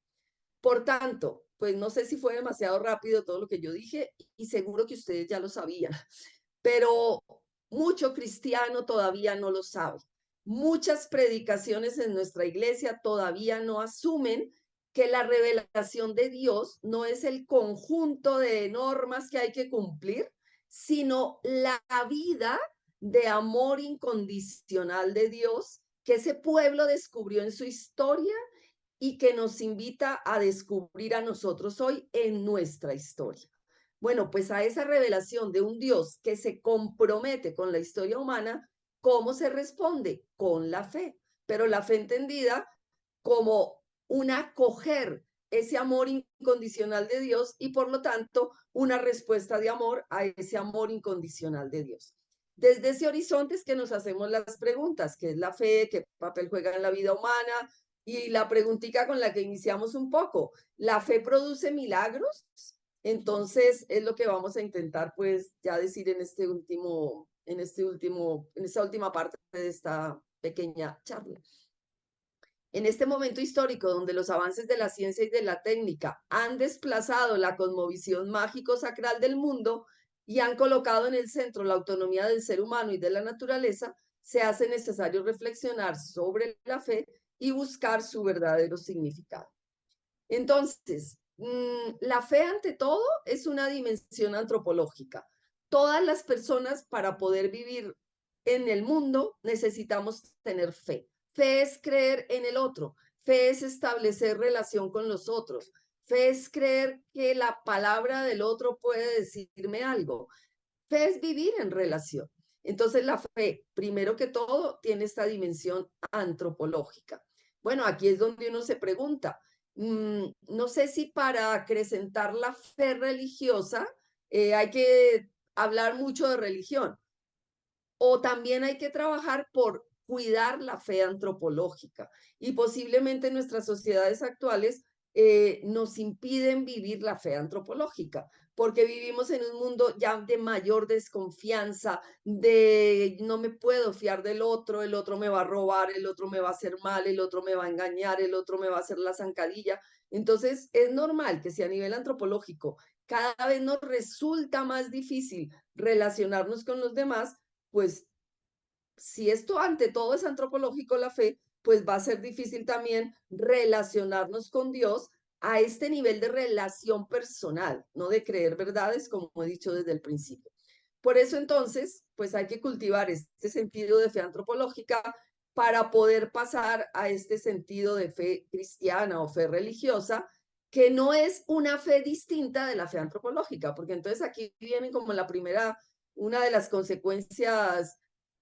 Por tanto, pues no sé si fue demasiado rápido todo lo que yo dije y seguro que ustedes ya lo sabían, pero mucho cristiano todavía no lo sabe. Muchas predicaciones en nuestra iglesia todavía no asumen que la revelación de Dios no es el conjunto de normas que hay que cumplir, sino la vida de amor incondicional de Dios que ese pueblo descubrió en su historia y que nos invita a descubrir a nosotros hoy en nuestra historia. Bueno, pues a esa revelación de un Dios que se compromete con la historia humana, ¿cómo se responde? Con la fe, pero la fe entendida como un acoger ese amor incondicional de Dios y por lo tanto una respuesta de amor a ese amor incondicional de Dios. Desde ese horizonte es que nos hacemos las preguntas, ¿qué es la fe? ¿Qué papel juega en la vida humana? Y la preguntita con la que iniciamos un poco, ¿la fe produce milagros? Entonces es lo que vamos a intentar pues ya decir en esta última parte de esta pequeña charla. En este momento histórico donde los avances de la ciencia y de la técnica han desplazado la cosmovisión mágico-sacral del mundo y han colocado en el centro la autonomía del ser humano y de la naturaleza, se hace necesario reflexionar sobre la fe y buscar su verdadero significado. Entonces, la fe ante todo es una dimensión antropológica. Todas las personas para poder vivir en el mundo necesitamos tener fe. Fe es creer en el otro, fe es establecer relación con los otros, fe es creer que la palabra del otro puede decirme algo, fe es vivir en relación. Entonces la fe, primero que todo, tiene esta dimensión antropológica. Bueno, aquí es donde uno se pregunta, no sé si para acrecentar la fe religiosa hay que hablar mucho de religión o también hay que trabajar por cuidar la fe antropológica y posiblemente nuestras sociedades actuales nos impiden vivir la fe antropológica, porque vivimos en un mundo ya de mayor desconfianza, de no me puedo fiar del otro, el otro me va a robar, el otro me va a hacer mal, el otro me va a engañar, el otro me va a hacer la zancadilla. Entonces es normal que si a nivel antropológico cada vez nos resulta más difícil relacionarnos con los demás, pues si esto ante todo es antropológico la fe, pues va a ser difícil también relacionarnos con Dios a este nivel de relación personal, no de creer verdades, como he dicho desde el principio. Por eso entonces, pues hay que cultivar este sentido de fe antropológica para poder pasar a este sentido de fe cristiana o fe religiosa, que no es una fe distinta de la fe antropológica, porque entonces aquí viene como la primera, una de las consecuencias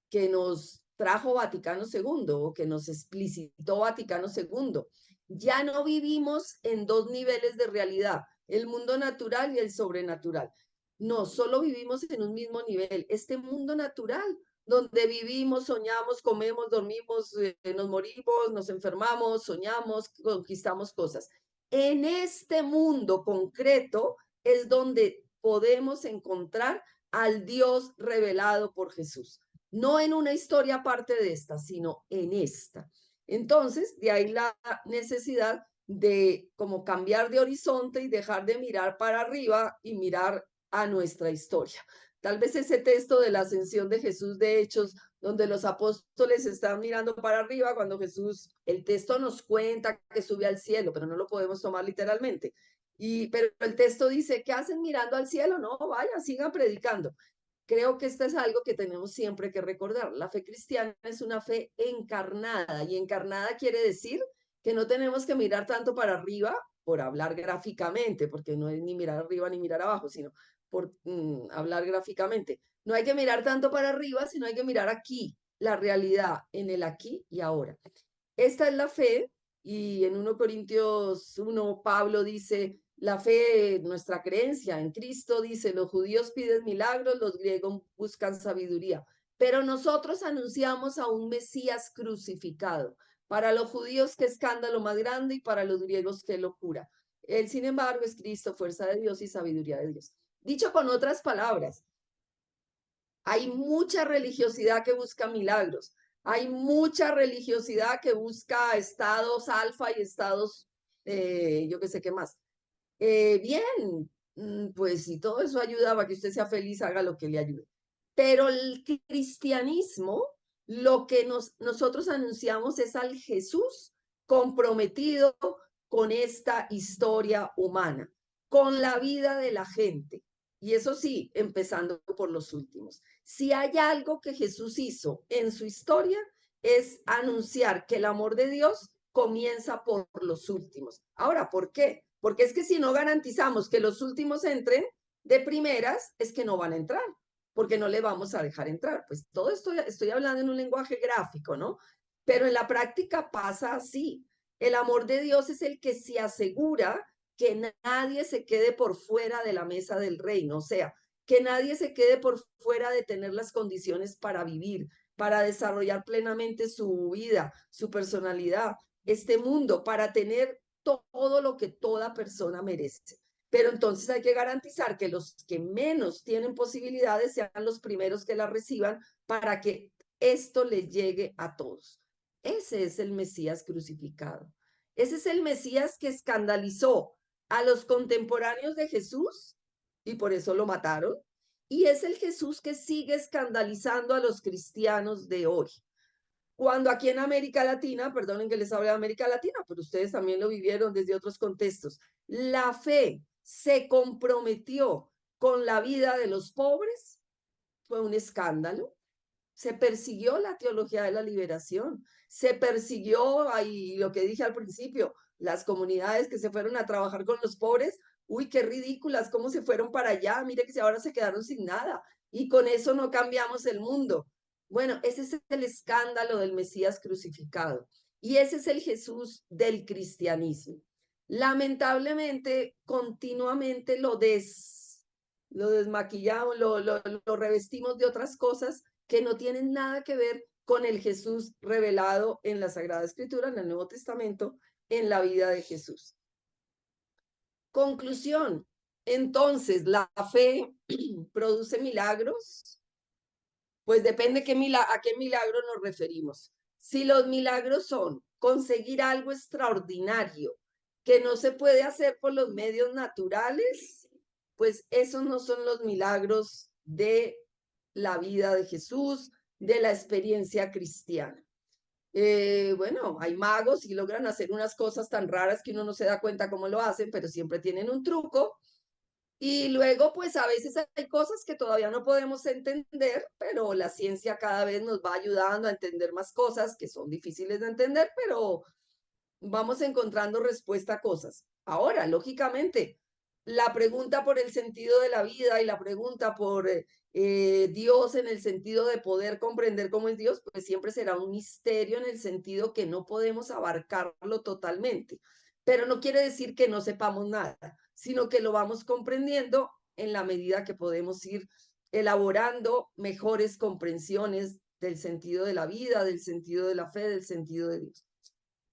que nos trajo Vaticano II o que nos explicitó Vaticano II. Ya no vivimos en dos niveles de realidad, el mundo natural y el sobrenatural. No, solo vivimos en un mismo nivel, este mundo natural, donde vivimos, soñamos, comemos, dormimos, nos morimos, nos enfermamos, soñamos, conquistamos cosas. En este mundo concreto es donde podemos encontrar al Dios revelado por Jesús. No en una historia aparte de esta, sino en esta. Entonces, de ahí la necesidad de como cambiar de horizonte y dejar de mirar para arriba y mirar a nuestra historia. Tal vez ese texto de la ascensión de Jesús de Hechos, donde los apóstoles están mirando para arriba, cuando Jesús, el texto nos cuenta que sube al cielo, pero no lo podemos tomar literalmente. Pero el texto dice, ¿qué hacen mirando al cielo? No, vayan, sigan predicando. Creo que esto es algo que tenemos siempre que recordar. La fe cristiana es una fe encarnada, y encarnada quiere decir que no tenemos que mirar tanto para arriba por hablar gráficamente, porque no es ni mirar arriba ni mirar abajo, sino por hablar gráficamente. No hay que mirar tanto para arriba, sino hay que mirar aquí, la realidad, en el aquí y ahora. Esta es la fe, y en 1 Corintios 1, Pablo dice, la fe, nuestra creencia en Cristo, dice, los judíos piden milagros, los griegos buscan sabiduría, pero nosotros anunciamos a un Mesías crucificado. Para los judíos, qué escándalo más grande, y para los griegos, qué locura. Él, sin embargo, es Cristo, fuerza de Dios y sabiduría de Dios. Dicho con otras palabras, hay mucha religiosidad que busca milagros. Hay mucha religiosidad que busca estados alfa y estados, yo qué sé qué más. Bien, pues si todo eso ayuda para que usted sea feliz, haga lo que le ayude. Pero el cristianismo, lo que nosotros anunciamos es al Jesús comprometido con esta historia humana, con la vida de la gente. Y eso sí, empezando por los últimos. Si hay algo que Jesús hizo en su historia, es anunciar que el amor de Dios comienza por los últimos. Ahora, ¿por qué? Porque es que si no garantizamos que los últimos entren de primeras, es que no van a entrar, porque no le vamos a dejar entrar. Pues todo esto estoy hablando en un lenguaje gráfico, ¿no? Pero en la práctica pasa así. El amor de Dios es el que se asegura que nadie se quede por fuera de la mesa del reino, o sea, que nadie se quede por fuera de tener las condiciones para vivir, para desarrollar plenamente su vida, su personalidad, este mundo, para tener todo lo que toda persona merece. Pero entonces hay que garantizar que los que menos tienen posibilidades sean los primeros que la reciban para que esto les llegue a todos. Ese es el Mesías crucificado. Ese es el Mesías que escandalizó a los contemporáneos de Jesús y por eso lo mataron. Y es el Jesús que sigue escandalizando a los cristianos de hoy. Cuando aquí en América Latina, perdonen que les hable de América Latina, pero ustedes también lo vivieron desde otros contextos, la fe se comprometió con la vida de los pobres, fue un escándalo. Se persiguió la teología de la liberación, se persiguió, ahí lo que dije al principio, las comunidades que se fueron a trabajar con los pobres, uy, qué ridículas, cómo se fueron para allá, mire que ahora se quedaron sin nada, y con eso no cambiamos el mundo. Bueno, ese es el escándalo del Mesías crucificado, y ese es el Jesús del cristianismo. Lamentablemente, continuamente lo desmaquillamos, lo revestimos de otras cosas que no tienen nada que ver con el Jesús revelado en la Sagrada Escritura, en el Nuevo Testamento, en la vida de Jesús. Conclusión. Entonces, ¿la fe produce milagros? Pues depende a qué milagro nos referimos. Si los milagros son conseguir algo extraordinario que no se puede hacer por los medios naturales, pues esos no son los milagros de la vida de Jesús, de la experiencia cristiana. Bueno, hay magos y logran hacer unas cosas tan raras que uno no se da cuenta cómo lo hacen, pero siempre tienen un truco. Y luego, pues a veces hay cosas que todavía no podemos entender, pero la ciencia cada vez nos va ayudando a entender más cosas que son difíciles de entender, pero vamos encontrando respuesta a cosas. Ahora, lógicamente, la pregunta por el sentido de la vida y la pregunta por Dios en el sentido de poder comprender cómo es Dios, pues siempre será un misterio en el sentido que no podemos abarcarlo totalmente. Pero no quiere decir que no sepamos nada, sino que lo vamos comprendiendo en la medida que podemos ir elaborando mejores comprensiones del sentido de la vida, del sentido de la fe, del sentido de Dios.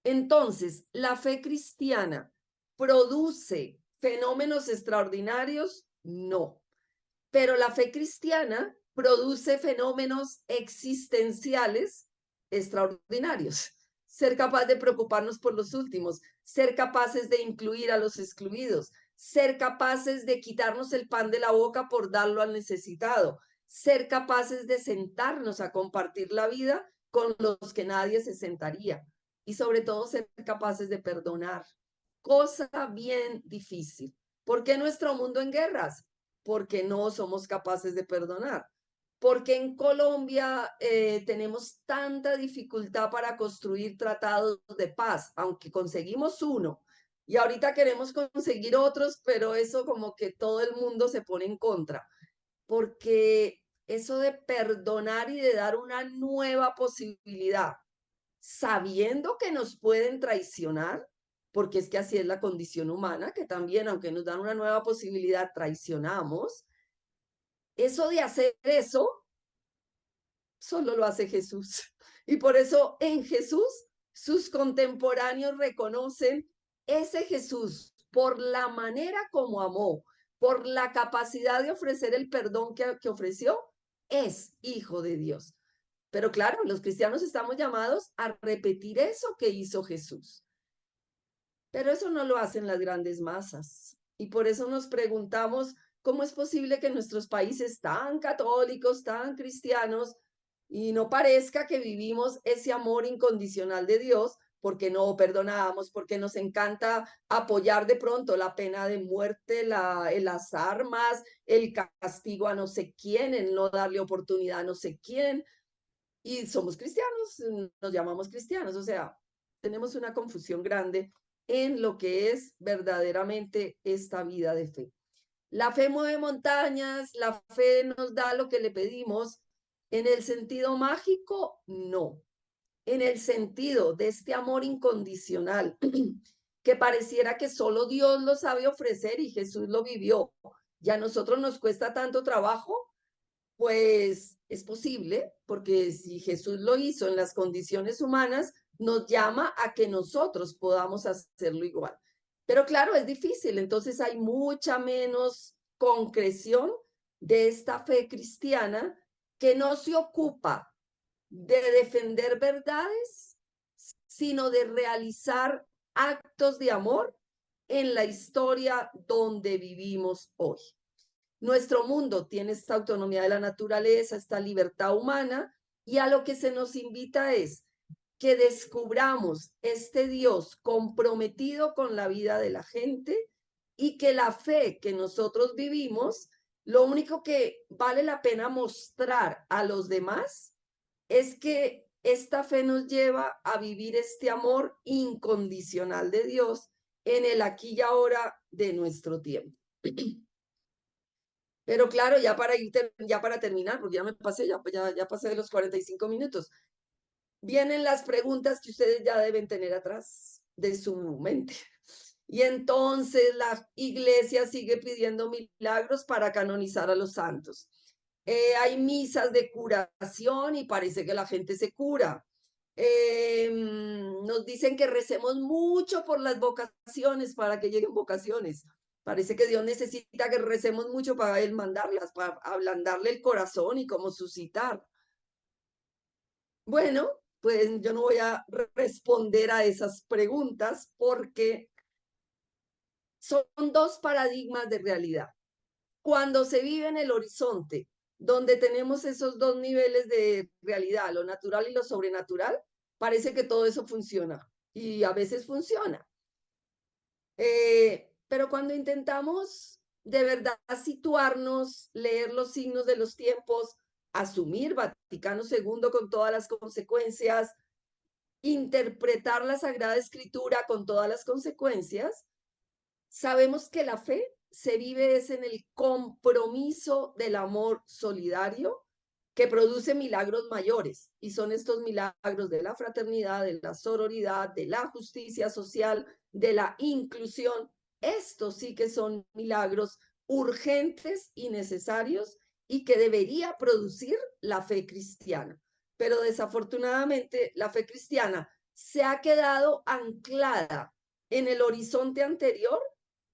Entonces, ¿la fe cristiana produce fenómenos extraordinarios? No, pero la fe cristiana produce fenómenos existenciales extraordinarios. Ser capaz de preocuparnos por los últimos, ser capaces de incluir a los excluidos, ser capaces de quitarnos el pan de la boca por darlo al necesitado, ser capaces de sentarnos a compartir la vida con los que nadie se sentaría y sobre todo ser capaces de perdonar. Cosa bien difícil. ¿Por qué nuestro mundo en guerras? Porque no somos capaces de perdonar. Porque en Colombia tenemos tanta dificultad para construir tratados de paz, aunque conseguimos uno y ahorita queremos conseguir otros, pero eso como que todo el mundo se pone en contra, porque eso de perdonar y de dar una nueva posibilidad, sabiendo que nos pueden traicionar, porque es que así es la condición humana, que también, aunque nos dan una nueva posibilidad, traicionamos. Eso de hacer eso, solo lo hace Jesús. Y por eso en Jesús, sus contemporáneos reconocen ese Jesús por la manera como amó, por la capacidad de ofrecer el perdón que ofreció, es hijo de Dios. Pero claro, los cristianos estamos llamados a repetir eso que hizo Jesús. Pero eso no lo hacen las grandes masas. Y por eso nos preguntamos cómo es posible que nuestros países tan católicos, tan cristianos, y no parezca que vivimos ese amor incondicional de Dios, porque no perdonamos, porque nos encanta apoyar de pronto la pena de muerte, las armas, el castigo a no sé quién, el no darle oportunidad a no sé quién. Y somos cristianos, nos llamamos cristianos, o sea, tenemos una confusión grande en lo que es verdaderamente esta vida de fe. La fe mueve montañas, la fe nos da lo que le pedimos. En el sentido mágico, no. En el sentido de este amor incondicional, que pareciera que solo Dios lo sabe ofrecer y Jesús lo vivió. Ya a nosotros nos cuesta tanto trabajo, pues es posible, porque si Jesús lo hizo en las condiciones humanas, nos llama a que nosotros podamos hacerlo igual. Pero claro, es difícil, entonces hay mucha menos concreción de esta fe cristiana que no se ocupa de defender verdades, sino de realizar actos de amor en la historia donde vivimos hoy. Nuestro mundo tiene esta autonomía de la naturaleza, esta libertad humana, y a lo que se nos invita es que descubramos este Dios comprometido con la vida de la gente y que la fe que nosotros vivimos, lo único que vale la pena mostrar a los demás es que esta fe nos lleva a vivir este amor incondicional de Dios en el aquí y ahora de nuestro tiempo. Pero claro, ya para terminar, porque ya me pasé, ya pasé de los 45 minutos. Vienen las preguntas que ustedes ya deben tener atrás de su mente. Y entonces la iglesia sigue pidiendo milagros para canonizar a los santos. Hay misas de curación y parece que la gente se cura. Nos dicen que recemos mucho por las vocaciones para que lleguen vocaciones. Parece que Dios necesita que recemos mucho para Él mandarlas, para ablandarle el corazón y como suscitar. Bueno, pues yo no voy a responder a esas preguntas porque son dos paradigmas de realidad. Cuando se vive en el horizonte donde tenemos esos dos niveles de realidad, lo natural y lo sobrenatural, parece que todo eso funciona y a veces funciona. Pero cuando intentamos de verdad situarnos, leer los signos de los tiempos, asumir Vaticano II con todas las consecuencias, interpretar la Sagrada Escritura con todas las consecuencias, sabemos que la fe se vive es en el compromiso del amor solidario que produce milagros mayores, y son estos milagros de la fraternidad, de la sororidad, de la justicia social, de la inclusión. Estos sí que son milagros urgentes y necesarios y que debería producir la fe cristiana. Pero desafortunadamente la fe cristiana se ha quedado anclada en el horizonte anterior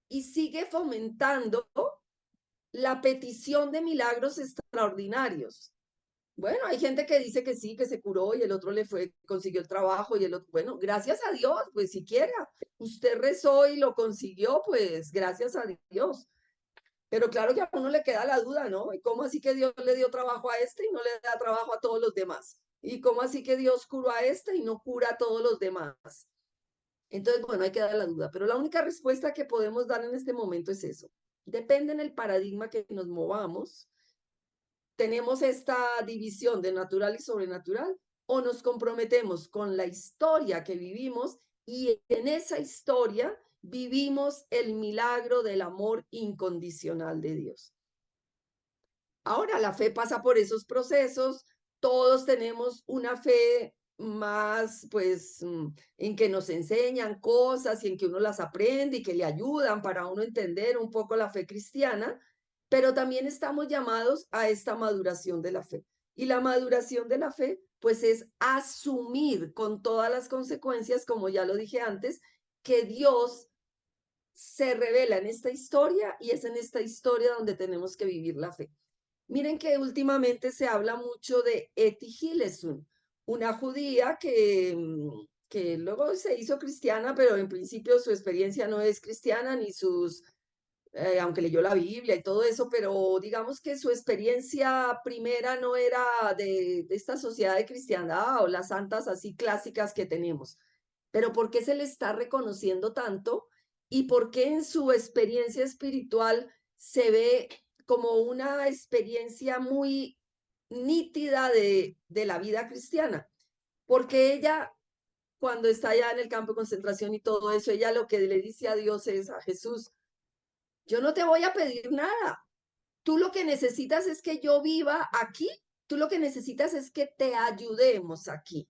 y sigue fomentando la petición de milagros extraordinarios. Bueno, hay gente que dice que sí, que se curó y el otro le fue, consiguió el trabajo y el otro, bueno, gracias a Dios, pues siquiera usted rezó y lo consiguió, pues gracias a Dios. Pero claro que a uno le queda la duda, ¿no? ¿Y cómo así que Dios le dio trabajo a este y no le da trabajo a todos los demás? ¿Y cómo así que Dios curó a este y no cura a todos los demás? Entonces, bueno, hay que dar la duda, pero la única respuesta que podemos dar en este momento es eso. Depende en el paradigma que nos movamos. Tenemos esta división de natural y sobrenatural, o nos comprometemos con la historia que vivimos y en esa historia vivimos el milagro del amor incondicional de Dios. Ahora, la fe pasa por esos procesos, todos tenemos una fe más, pues, en que nos enseñan cosas y en que uno las aprende y que le ayudan para uno entender un poco la fe cristiana, pero también estamos llamados a esta maduración de la fe. Y la maduración de la fe, pues, es asumir con todas las consecuencias, como ya lo dije antes, que Dios se revela en esta historia y es en esta historia donde tenemos que vivir la fe. Miren que últimamente se habla mucho de Etty Hillesum, una judía que luego se hizo cristiana, pero en principio su experiencia no es cristiana, ni sus, aunque leyó la Biblia y todo eso, pero digamos que su experiencia primera no era de esta sociedad de cristiandad o las santas así clásicas que tenemos. Pero ¿por qué se le está reconociendo tanto? ¿Y por qué en su experiencia espiritual se ve como una experiencia muy nítida de la vida cristiana? Porque ella, cuando está allá en el campo de concentración y todo eso, ella lo que le dice a Dios es, a Jesús, yo no te voy a pedir nada. Tú lo que necesitas es que yo viva aquí. Tú lo que necesitas es que te ayudemos aquí.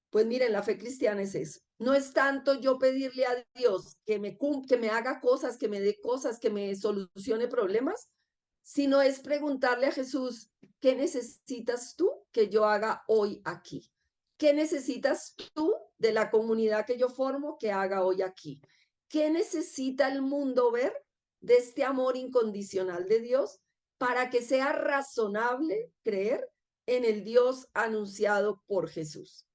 Pues miren, la fe cristiana es eso. No es tanto yo pedirle a Dios que me haga cosas, que me dé cosas, que me solucione problemas, sino es preguntarle a Jesús, ¿qué necesitas tú que yo haga hoy aquí? ¿Qué necesitas tú de la comunidad que yo formo que haga hoy aquí? ¿Qué necesita el mundo ver de este amor incondicional de Dios para que sea razonable creer en el Dios anunciado por Jesús?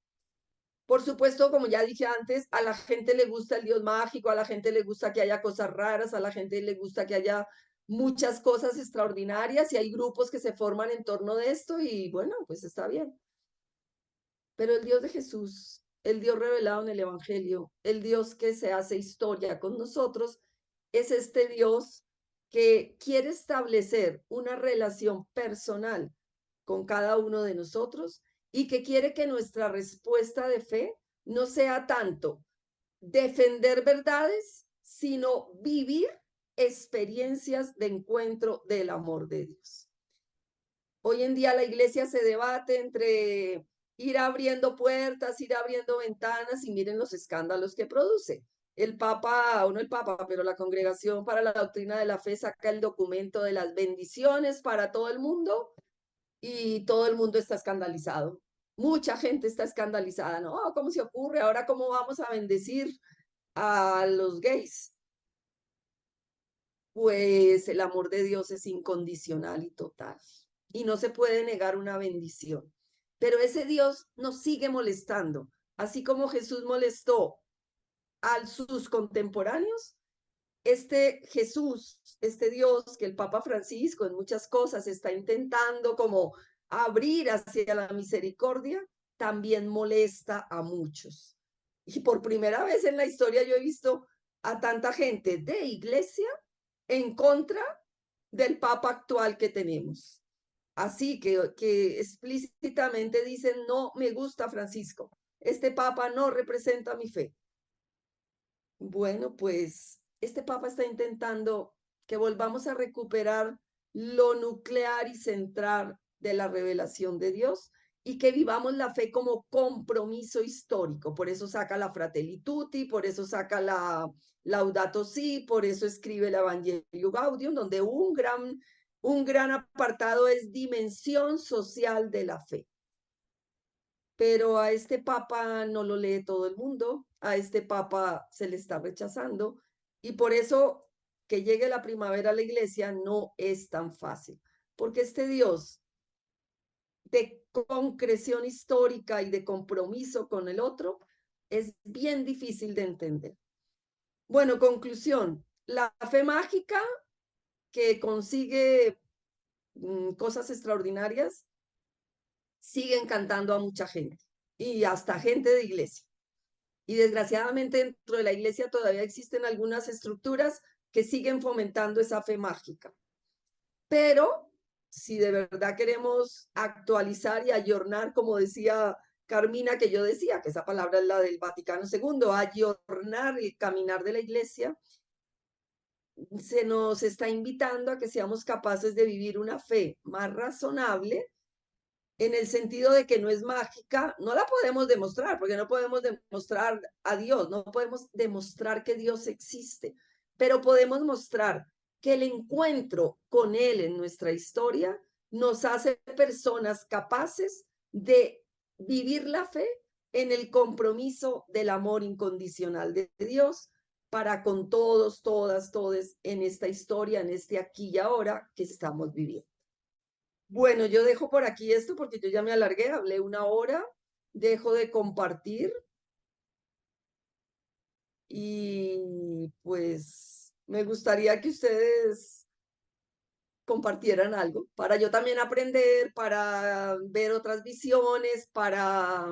Por supuesto, como ya dije antes, a la gente le gusta el Dios mágico, a la gente le gusta que haya cosas raras, a la gente le gusta que haya muchas cosas extraordinarias y hay grupos que se forman en torno de esto y bueno, pues está bien. Pero el Dios de Jesús, el Dios revelado en el Evangelio, el Dios que se hace historia con nosotros, es este Dios que quiere establecer una relación personal con cada uno de nosotros y que quiere que nuestra respuesta de fe no sea tanto defender verdades, sino vivir experiencias de encuentro del amor de Dios. Hoy en día la iglesia se debate entre ir abriendo puertas, ir abriendo ventanas y miren los escándalos que produce. El Papa, o no el Papa, pero la Congregación para la Doctrina de la Fe saca el documento de las bendiciones para todo el mundo y todo el mundo está escandalizado. Mucha gente está escandalizada, ¿no? ¿Cómo se ocurre? Ahora, ¿cómo vamos a bendecir a los gays? Pues el amor de Dios es incondicional y total. Y no se puede negar una bendición. Pero ese Dios nos sigue molestando. Así como Jesús molestó a sus contemporáneos, este Jesús, este Dios que el Papa Francisco en muchas cosas está intentando como abrir hacia la misericordia, también molesta a muchos. Y por primera vez en la historia yo he visto a tanta gente de iglesia en contra del Papa actual que tenemos. Así que explícitamente dicen, no me gusta Francisco, este Papa no representa mi fe. Bueno, pues este Papa está intentando que volvamos a recuperar lo nuclear y central de la revelación de Dios y que vivamos la fe como compromiso histórico. Por eso saca la Fratelli Tutti, por eso saca la Laudato Si, por eso escribe el Evangelio Gaudium, donde un gran apartado es dimensión social de la fe. Pero a este Papa no lo lee todo el mundo, a este Papa se le está rechazando y por eso que llegue la primavera a la iglesia no es tan fácil, porque este Dios de concreción histórica y de compromiso con el otro es bien difícil de entender. Bueno, conclusión, la fe mágica que consigue cosas extraordinarias sigue encantando a mucha gente y hasta gente de iglesia. Y desgraciadamente dentro de la iglesia todavía existen algunas estructuras que siguen fomentando esa fe mágica. Pero si de verdad queremos actualizar y ayornar, como decía Carmina, que yo decía, que esa palabra es la del Vaticano II, ayornar el caminar de la iglesia, se nos está invitando a que seamos capaces de vivir una fe más razonable en el sentido de que no es mágica, no la podemos demostrar, porque no podemos demostrar a Dios, no podemos demostrar que Dios existe, pero podemos mostrar que el encuentro con Él en nuestra historia nos hace personas capaces de vivir la fe en el compromiso del amor incondicional de Dios para con todos, todas, todes en esta historia, en este aquí y ahora que estamos viviendo. Bueno, yo dejo por aquí esto porque yo ya me alargué, hablé 1 hora, dejo de compartir y pues me gustaría que ustedes compartieran algo para yo también aprender, para ver otras visiones, para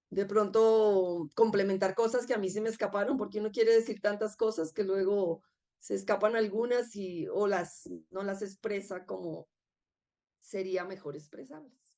de pronto complementar cosas que a mí se me escaparon, porque uno quiere decir tantas cosas que luego se escapan algunas y o no las expresa como sería mejor expresarlas.